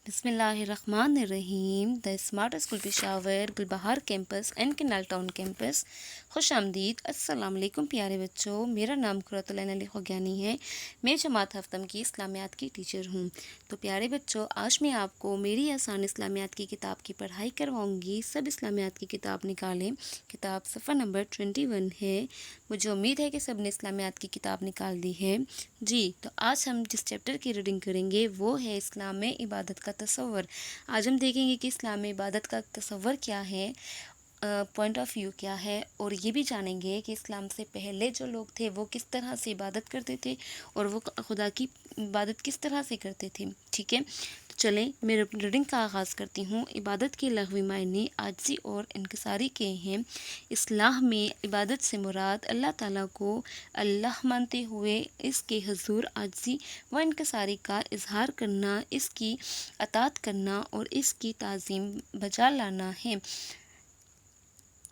بسم اللہ الرحمن الرحیم the smart school Peshawar Gulbahar campus and canal town campus خوش آمدید۔ السلام علیکم پیارے بچوں، میرا نام قرۃ العین علی خوگیانی ہے۔ میں جماعت ہفتم کی اسلامیات کی ٹیچر ہوں۔ تو پیارے بچوں، آج میں آپ کو میری آسان اسلامیات کی کتاب کی پڑھائی کرواؤں گی۔ سب اسلامیات کی کتاب نکالیں۔ کتاب صفحہ نمبر 21 ہے۔ مجھے امید ہے کہ سب نے اسلامیات کی کتاب نکال دی ہے۔ جی، تو آج ہم جس چیپٹر کی ریڈنگ کریں گے وہ ہے اسلام میں عبادت کا تصور۔ آج ہم دیکھیں گے کہ اسلام میں عبادت کا تصور کیا ہے، پوائنٹ آف ویو کیا ہے، اور یہ بھی جانیں گے کہ اسلام سے پہلے جو لوگ تھے وہ کس طرح سے عبادت کرتے تھے اور وہ خدا کی عبادت کس طرح سے کرتے تھے۔ ٹھیک ہے، تو چلیں میں ریڈنگ کا آغاز کرتی ہوں۔ عبادت کے لغوی معنی عاجزی اور انکساری کے ہیں۔ اصلاح میں عبادت سے مراد اللہ تعالیٰ کو اللہ مانتے ہوئے اس کے حضور عاجزی و انکساری کا اظہار کرنا، اس کی اطاعت کرنا اور اس کی تعظیم بجا لانا ہے۔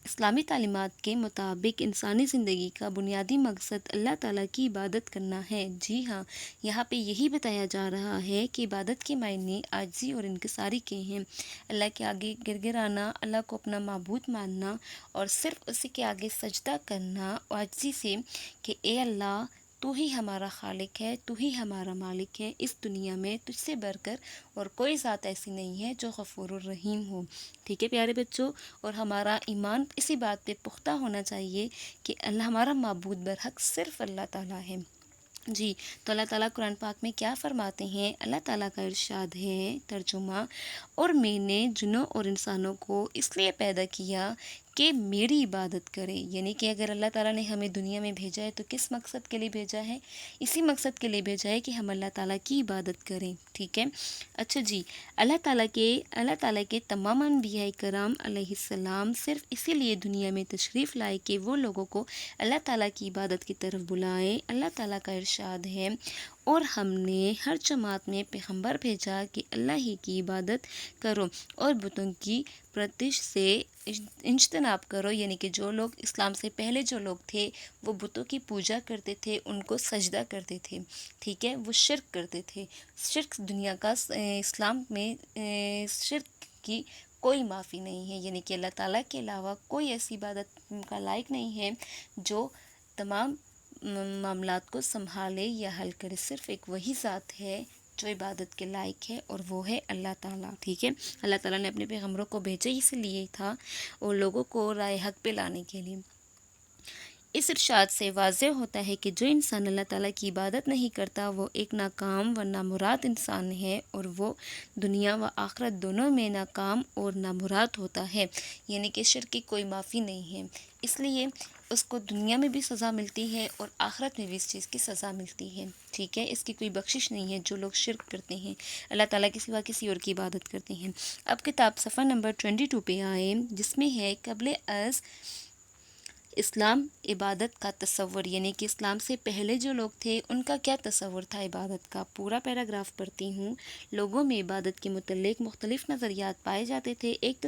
اسلامی تعلیمات کے مطابق انسانی زندگی کا بنیادی مقصد اللہ تعالیٰ کی عبادت کرنا ہے۔ جی ہاں، یہاں پہ یہی بتایا جا رہا ہے کہ عبادت کے معنی عاجزی اور انکساری کے ہیں۔ اللہ کے آگے گر گرانا، اللہ کو اپنا معبود ماننا اور صرف اسی کے آگے سجدہ کرنا عاجزی سے کہ اے اللہ، تو ہی ہمارا خالق ہے، تو ہی ہمارا مالک ہے، اس دنیا میں تجھ سے بڑھ کر اور کوئی ذات ایسی نہیں ہے جو غفور الرحیم ہو۔ ٹھیک ہے پیارے بچوں، اور ہمارا ایمان اسی بات پہ پختہ ہونا چاہیے کہ اللہ ہمارا معبود برحق صرف اللہ تعالیٰ ہے۔ جی، تو اللہ تعالیٰ قرآن پاک میں کیا فرماتے ہیں؟ اللہ تعالیٰ کا ارشاد ہے، ترجمہ: اور میں نے جنوں اور انسانوں کو اس لیے پیدا کیا کہ میری عبادت کریں۔ یعنی کہ اگر اللہ تعالیٰ نے ہمیں دنیا میں بھیجا ہے تو کس مقصد کے لیے بھیجا ہے؟ اسی مقصد کے لیے بھیجا ہے کہ ہم اللہ تعالیٰ کی عبادت کریں۔ ٹھیک ہے، اچھا جی، اللہ تعالیٰ کے تمام انبیاء کرام علیہ السلام صرف اسی لیے دنیا میں تشریف لائے کہ وہ لوگوں کو اللہ تعالیٰ کی عبادت کی طرف بلائیں۔ اللہ تعالیٰ کا ارشاد ہے، اور ہم نے ہر جماعت میں پیغمبر بھیجا کہ اللہ ہی کی عبادت کرو اور بتوں کی پرستش سے اجتناب کرو۔ یعنی کہ جو لوگ اسلام سے پہلے جو لوگ تھے وہ بتوں کی پوجا کرتے تھے، ان کو سجدہ کرتے تھے۔ ٹھیک ہے، وہ شرک کرتے تھے۔ شرک دنیا کا اسلام میں شرک کی کوئی معافی نہیں ہے۔ یعنی کہ اللہ تعالیٰ کے علاوہ کوئی ایسی عبادت کا لائق نہیں ہے جو تمام معاملات کو سنبھالے یا حل کرے۔ صرف ایک وہی ذات ہے جو عبادت کے لائق ہے، اور وہ ہے اللہ تعالیٰ۔ ٹھیک ہے، اللہ تعالیٰ نے اپنے پیغمبروں کو بھیجا اس لیے تھا، اور لوگوں کو رائے حق پہ لانے کے لیے۔ اس ارشاد سے واضح ہوتا ہے کہ جو انسان اللہ تعالیٰ کی عبادت نہیں کرتا وہ ایک ناکام و نامراد انسان ہے، اور وہ دنیا و آخرت دونوں میں ناکام اور نامراد ہوتا ہے۔ یعنی کہ شرک کی کوئی معافی نہیں ہے، اس لیے اس کو دنیا میں بھی سزا ملتی ہے اور آخرت میں بھی اس چیز کی سزا ملتی ہے۔ ٹھیک ہے، اس کی کوئی بخشش نہیں ہے جو لوگ شرک کرتے ہیں، اللہ تعالیٰ کے سوا کسی اور کی عبادت کرتے ہیں۔ اب کتاب صفحہ نمبر 22 پہ آئے، جس میں ہے قبل از اسلام عبادت کا تصور۔ یعنی کہ اسلام سے پہلے جو لوگ تھے ان کا کیا تصور تھا عبادت کا۔ پورا پیراگراف پڑھتی ہوں۔ لوگوں میں عبادت کے متعلق مختلف نظریات پائے جاتے تھے۔ ایک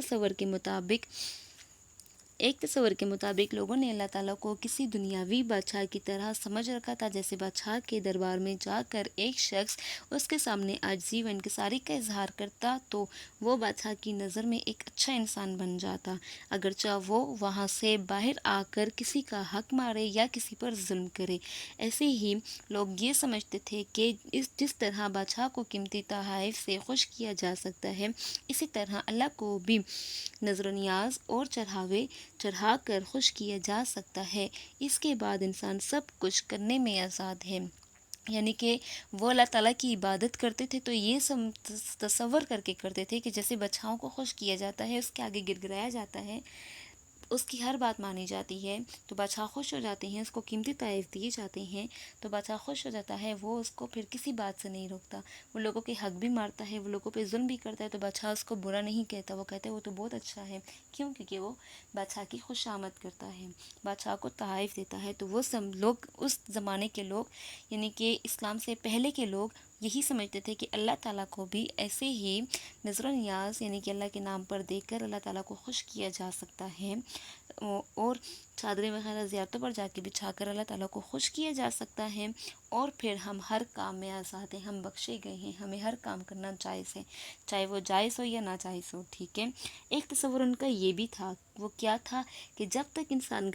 تصور کے مطابق لوگوں نے اللہ تعالیٰ کو کسی دنیاوی بادشاہ کی طرح سمجھ رکھا تھا۔ جیسے بادشاہ کے دربار میں جا کر ایک شخص اس کے سامنے عاجزی و انکساری کا اظہار کرتا تو وہ بادشاہ کی نظر میں ایک اچھا انسان بن جاتا، اگرچہ وہ وہاں سے باہر آ کر کسی کا حق مارے یا کسی پر ظلم کرے۔ ایسے ہی لوگ یہ سمجھتے تھے کہ جس طرح بادشاہ کو قیمتی تحائف سے خوش کیا جا سکتا ہے، اسی طرح اللہ کو بھی نذر و نیاز اور چڑھاوے چڑھا کر خوش کیا جا سکتا ہے۔ اس کے بعد انسان سب کچھ کرنے میں آزاد ہے۔ یعنی کہ وہ اللہ تعالیٰ کی عبادت کرتے تھے تو یہ تصور کر کے کرتے تھے کہ جیسے بچھاؤں کو خوش کیا جاتا ہے، اس کے آگے گر گرایا جاتا ہے، اس کی ہر بات مانی جاتی ہے تو بادشاہ خوش ہو جاتے ہیں، اس کو قیمتی تحائف دیے جاتے ہیں تو بادشاہ خوش ہو جاتا ہے، وہ اس کو پھر کسی بات سے نہیں روکتا، وہ لوگوں کے حق بھی مارتا ہے، وہ لوگوں پہ ظلم بھی کرتا ہے تو بادشاہ اس کو برا نہیں کہتا، وہ کہتا ہے وہ تو بہت اچھا ہے۔ کیوں؟ کیونکہ وہ بادشاہ کی خوش آمد کرتا ہے، بادشاہ کو تحائف دیتا ہے۔ تو وہ سب لوگ، اس زمانے کے لوگ، یعنی کہ اسلام سے پہلے کے لوگ یہی سمجھتے تھے کہ اللہ تعالیٰ کو بھی ایسے ہی نذر و نیاز یعنی کہ اللہ کے نام پر دے کر اللہ تعالیٰ کو خوش کیا جا سکتا ہے، اور چادریں وغیرہ زیارتوں پر جا کے بچھا کر اللہ تعالیٰ کو خوش کیا جا سکتا ہے، اور پھر ہم ہر کام میں آزاد ہیں، ہم بخشے گئے ہیں، ہمیں ہر کام کرنا جائز ہے، چاہے وہ جائز ہو یا ناجائز ہو، ٹھیک ہے۔ ایک تصور ان کا یہ بھی تھا، وہ کیا تھا کہ جب تک انسان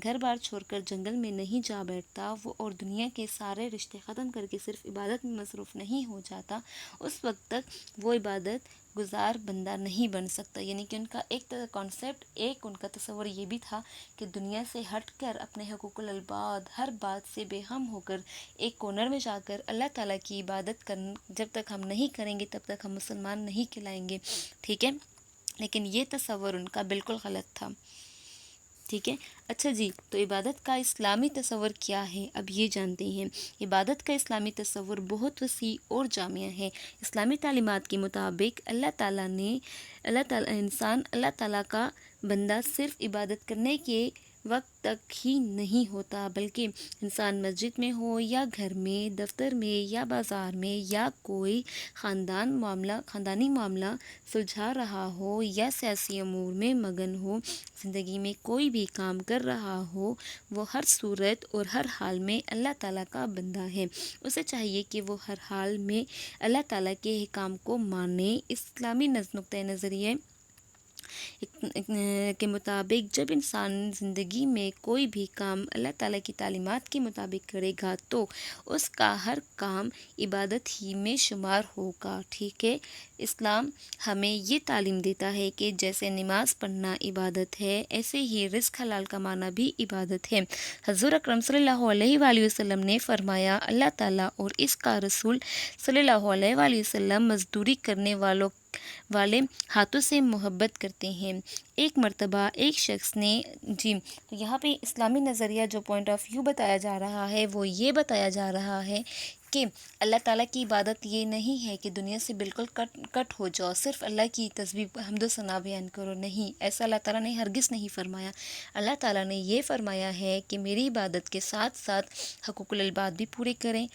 گھر بار چھوڑ کر جنگل میں نہیں جا بیٹھتا وہ اور دنیا کے سارے رشتے ختم کر کے صرف عبادت میں مصروف نہیں ہو جاتا، اس وقت تک وہ عبادت گزار بندہ نہیں بن سکتا۔ یعنی کہ ان کا ایک کانسیپٹ، ایک ان کا تصور یہ بھی تھا کہ دنیا سے ہٹ کر اپنے حقوق العباد ہر بات سے بے غم ہو کر ایک کارنر میں جا کر اللہ تعالیٰ کی عبادت جب تک ہم نہیں کریں گے تب تک ہم مسلمان نہیں کہلائیں گے، ٹھیک ہے۔ لیکن یہ تصور ان کا بالکل غلط تھا، ٹھیک ہے۔ اچھا جی، تو عبادت کا اسلامی تصور کیا ہے، اب یہ جانتے ہیں۔ عبادت کا اسلامی تصور بہت وسیع اور جامع ہے۔ اسلامی تعلیمات کے مطابق اللہ تعالیٰ کا بندہ صرف عبادت کرنے کے وقت تک ہی نہیں ہوتا، بلکہ انسان مسجد میں ہو یا گھر میں، دفتر میں یا بازار میں، یا کوئی خاندانی معاملہ سلجھا رہا ہو یا سیاسی امور میں مگن ہو، زندگی میں کوئی بھی کام کر رہا ہو، وہ ہر صورت اور ہر حال میں اللہ تعالیٰ کا بندہ ہے۔ اسے چاہیے کہ وہ ہر حال میں اللہ تعالیٰ کے احکام کو مانے۔ اسلامی نقطۂ نظریے کے مطابق جب انسان زندگی میں کوئی بھی کام اللہ تعالیٰ کی تعلیمات کے مطابق کرے گا تو اس کا ہر کام عبادت ہی میں شمار ہوگا، ٹھیک ہے۔ اسلام ہمیں یہ تعلیم دیتا ہے کہ جیسے نماز پڑھنا عبادت ہے، ایسے ہی رزق حلال کمانا بھی عبادت ہے۔ حضور اکرم صلی اللہ علیہ وآلہ وسلم نے فرمایا، اللہ تعالیٰ اور اس کا رسول صلی اللہ علیہ وآلہ وسلم مزدوری کرنے والے ہاتھوں سے محبت کرتے ہیں۔ ایک مرتبہ ایک شخص نے تو یہاں پہ اسلامی نظریہ جو پوائنٹ آف ویو بتایا جا رہا ہے وہ یہ بتایا جا رہا ہے کہ اللہ تعالیٰ کی عبادت یہ نہیں ہے کہ دنیا سے بالکل کٹ ہو جاؤ، صرف اللہ کی تسبیح حمد و ثنا بیان کرو، نہیں، ایسا اللہ تعالیٰ نے ہرگز نہیں فرمایا۔ اللہ تعالیٰ نے یہ فرمایا ہے کہ میری عبادت کے ساتھ ساتھ حقوق العباد بھی پورے کریں،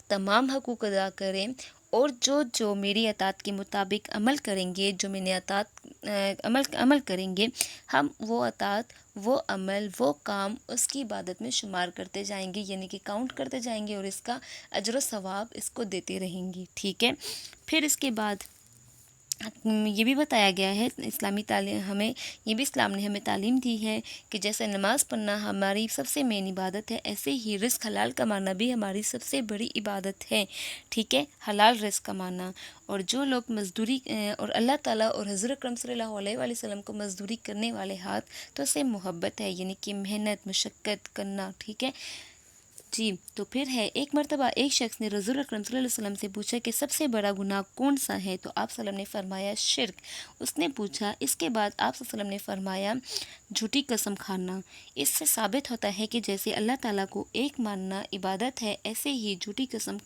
تمام حقوق ادا کریں، اور جو میری اطاعت کے مطابق عمل کریں گے، جو میں نے عمل کریں گے، ہم وہ اطاعت، وہ عمل، وہ کام اس کی عبادت میں شمار کرتے جائیں گے، یعنی کہ کاؤنٹ کرتے جائیں گے اور اس کا اجر و ثواب اس کو دیتے رہیں گے، ٹھیک ہے۔ پھر اس کے بعد یہ بھی بتایا گیا ہے اسلامی تعلیم اسلام نے ہمیں تعلیم دی ہے کہ جیسے نماز پڑھنا ہماری سب سے مین عبادت ہے، ایسے ہی رزق حلال کمانا بھی ہماری سب سے بڑی عبادت ہے، ٹھیک ہے، حلال رزق کمانا۔ اور جو لوگ مزدوری اور اللہ تعالیٰ اور حضرت اکرم صلی اللہ علیہ وآلہ وسلم کو مزدوری کرنے والے ہاتھ تو اسے محبت ہے، یعنی کہ محنت مشقت کرنا، ٹھیک ہے جی۔ تو پھر ہے، ایک مرتبہ ایک شخص نے رسول اکرم صلی اللہ علیہ وسلم سے پوچھا کہ سب سے بڑا گناہ کون سا ہے، تو آپ صلی اللہ علیہ وسلم نے فرمایا شرک۔ اس نے پوچھا، اس کے بعد آپ صلی اللہ علیہ وسلم نے فرمایا جھوٹی قسم کھانا۔ اس سے ثابت ہوتا ہے کہ جیسے اللہ تعالیٰ کو ایک ماننا عبادت ہے، ایسے ہی جھوٹی قسم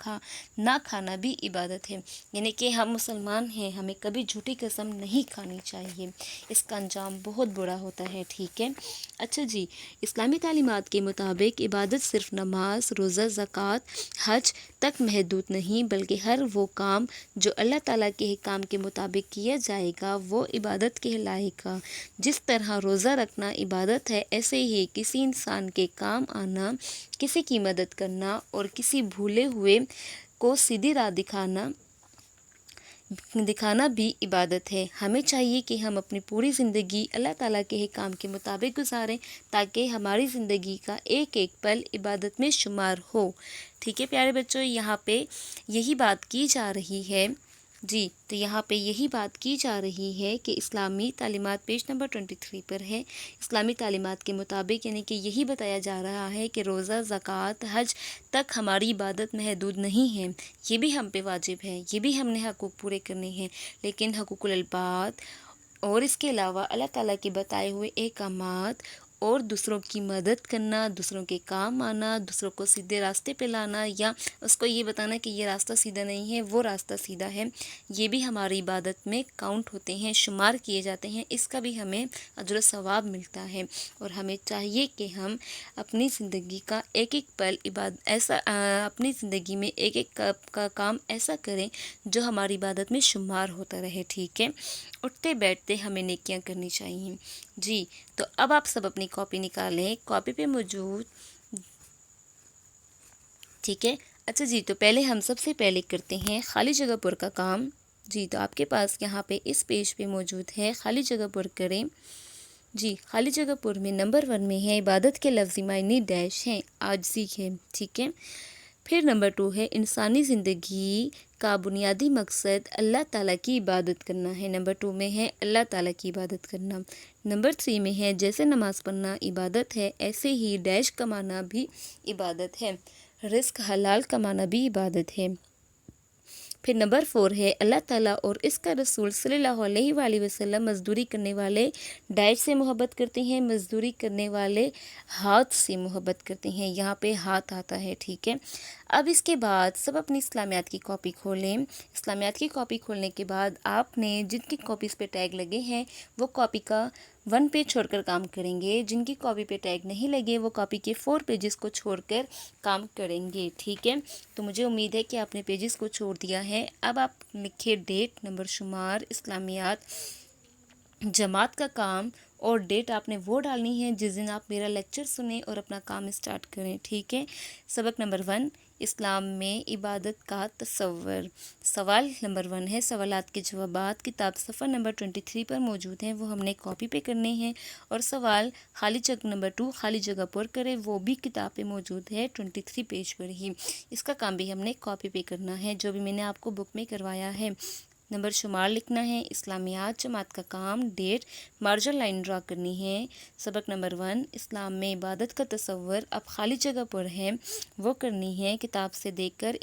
نہ کھانا بھی عبادت ہے، یعنی کہ ہم مسلمان ہیں، ہمیں کبھی جھوٹی قسم نہیں کھانی چاہیے، اس کا انجام بہت برا ہوتا ہے، ٹھیک ہے۔ اچھا جی، اسلامی تعلیمات کے مطابق عبادت صرف نماز، روزہ، زکوٰۃ، حج تک محدود نہیں، بلکہ ہر وہ کام جو اللہ تعالیٰ کے احکام کے مطابق کیا جائے گا وہ عبادت کہلائے گا۔ جس طرح روزہ رکھنا عبادت ہے، ایسے ہی کسی انسان کے کام آنا، کسی کی مدد کرنا اور کسی بھولے ہوئے کو سیدھی راہ دکھانا بھی عبادت ہے۔ ہمیں چاہیے کہ ہم اپنی پوری زندگی اللہ تعالیٰ کے احکام کے مطابق گزاریں تاکہ ہماری زندگی کا ایک ایک پل عبادت میں شمار ہو، ٹھیک ہے پیارے بچوں۔ یہاں پہ یہی بات کی جا رہی ہے جی، تو یہاں پہ یہی بات کی جا رہی ہے کہ اسلامی تعلیمات پیج نمبر 23 پر ہے۔ اسلامی تعلیمات کے مطابق یعنی کہ یہی بتایا جا رہا ہے کہ روزہ، زکوٰۃ، حج تک ہماری عبادت محدود نہیں ہے، یہ بھی ہم پہ واجب ہے، یہ بھی ہم نے حقوق پورے کرنے ہیں، لیکن حقوق العباد اور اس کے علاوہ اللہ تعالیٰ کے بتائے ہوئے احکامات اور دوسروں کی مدد کرنا، دوسروں کے کام آنا، دوسروں کو سیدھے راستے پہ لانا، یا اس کو یہ بتانا کہ یہ راستہ سیدھا نہیں ہے، وہ راستہ سیدھا ہے، یہ بھی ہماری عبادت میں کاؤنٹ ہوتے ہیں، شمار کیے جاتے ہیں، اس کا بھی ہمیں اجر و ثواب ملتا ہے۔ اور ہمیں چاہیے کہ ہم اپنی زندگی کا ایک ایک پل اپنی زندگی میں ایک ایک کا کام ایسا کریں جو ہماری عبادت میں شمار ہوتا رہے، ٹھیک ہے۔ اٹھتے بیٹھتے ہمیں نیکیاں کرنی چاہیے جی۔ تو اب آپ سب اپنی کاپی نکالیں، کاپی پہ موجود ٹھیک ہے. اچھا جی، تو پہلے ہم سب سے پہلے کرتے ہیں خالی جگہ پر کا کام. جی، تو آپ کے پاس یہاں پہ اس پیج پہ موجود ہے خالی جگہ پر کریں. جی، خالی جگہ پر میں نمبر 1 میں ہے عبادت کے لفظی معنی ڈیش ہیں، عاجزی ہے. ٹھیک ہے. پھر نمبر 2 ہے انسانی زندگی کا بنیادی مقصد اللہ تعالیٰ کی عبادت کرنا ہے. نمبر 2 میں ہے اللہ تعالیٰ کی عبادت کرنا. نمبر 3 میں ہے جیسے نماز پڑھنا عبادت ہے، ایسے ہی ڈیش کمانا بھی عبادت ہے، رزق حلال کمانا بھی عبادت ہے. پھر نمبر 4 ہے اللہ تعالیٰ اور اس کا رسول صلی اللہ علیہ وآلہ وسلم مزدوری کرنے والے ڈیش سے محبت کرتے ہیں، مزدوری کرنے والے ہاتھ سے محبت کرتے ہیں. یہاں پہ ہاتھ آتا ہے. ٹھیک ہے. اب اس کے بعد سب اپنی اسلامیات کی کاپی کھولیں. اسلامیات کی کاپی کھولنے کے بعد آپ نے جن کی کاپیز پہ ٹیگ لگے ہیں وہ کاپی کا 1 پیج چھوڑ کر کام کریں گے. جن کی کاپی پہ ٹیگ نہیں لگے وہ کاپی کے 4 پیجز کو چھوڑ کر کام کریں گے. ٹھیک ہے. تو مجھے امید ہے کہ آپ نے پیجز کو چھوڑ دیا ہے. اب آپ لکھے ڈیٹ، نمبر شمار، اسلامیات، جماعت کا کام اور ڈیٹ آپ نے وہ ڈالنی ہے جس دن آپ میرا لیکچر سنیں اور اپنا کام اسٹارٹ کریں. ٹھیک ہے. سبق نمبر 1، اسلام میں عبادت کا تصور. سوال نمبر 1 ہے سوالات کے جوابات. کتاب صفحہ نمبر 23 پر موجود ہیں، وہ ہم نے کاپی پہ کرنے ہیں. اور سوال خالی جگہ نمبر 2 خالی جگہ پر کرے، وہ بھی کتاب پہ موجود ہے 23 پیج پر ہی. اس کا کام بھی ہم نے کاپی پہ کرنا ہے جو بھی میں نے آپ کو بک میں کروایا ہے. نمبر شمار لکھنا ہے، اسلامیات، جماعت کا کام، ڈیٹ، مارجن لائن ڈرا کرنی ہے. سبق نمبر 1 اسلام میں عبادت کا تصور اب خالی جگہ پر ہے وہ کرنی ہے. کتاب سے دیکھ کر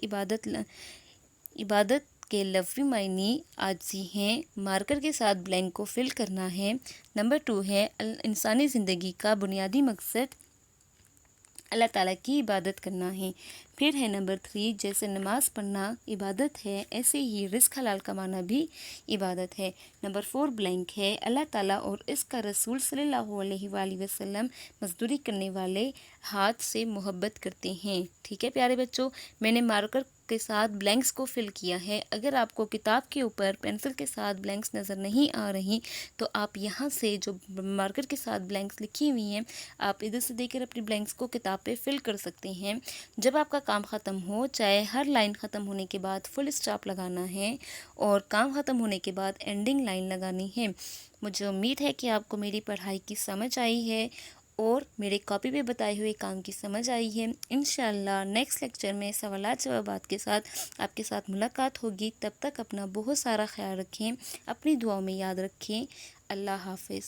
عبادت کے لفظی معنی عاجزی ہیں، مارکر کے ساتھ بلینک کو فل کرنا ہے. نمبر 2 ہے انسانی زندگی کا بنیادی مقصد اللہ تعالیٰ کی عبادت کرنا ہے. پھر ہے نمبر 3 جیسے نماز پڑھنا عبادت ہے، ایسے ہی رزق حلال کمانا بھی عبادت ہے. نمبر 4 بلینک ہے اللہ تعالیٰ اور اس کا رسول صلی اللہ علیہ وآلہ وسلم مزدوری کرنے والے ہاتھ سے محبت کرتے ہیں. ٹھیک ہے پیارے بچوں، میں نے مارکر کے ساتھ بلینکس کو فل کیا ہے. اگر آپ کو کتاب کے اوپر پینسل کے ساتھ بلینکس نظر نہیں آ رہی تو آپ یہاں سے جو مارکر کے ساتھ بلینکس لکھی ہوئی ہیں آپ ادھر سے دیکھ کر اپنی بلینکس کو کتاب پہ فل کر سکتے ہیں. جب آپ کا کام ختم ہو چاہے ہر لائن ختم ہونے کے بعد فل اسٹاپ لگانا ہے اور کام ختم ہونے کے بعد اینڈنگ لائن لگانی ہے. مجھے امید ہے کہ آپ کو میری پڑھائی کی سمجھ آئی ہے اور میرے کاپی پہ بتائے ہوئے کام کی سمجھ آئی ہے. انشاءاللہ نیکسٹ لیکچر میں سوالات جوابات کے ساتھ آپ کے ساتھ ملاقات ہوگی. تب تک اپنا بہت سارا خیال رکھیں، اپنی دعاؤں میں یاد رکھیں. اللہ حافظ.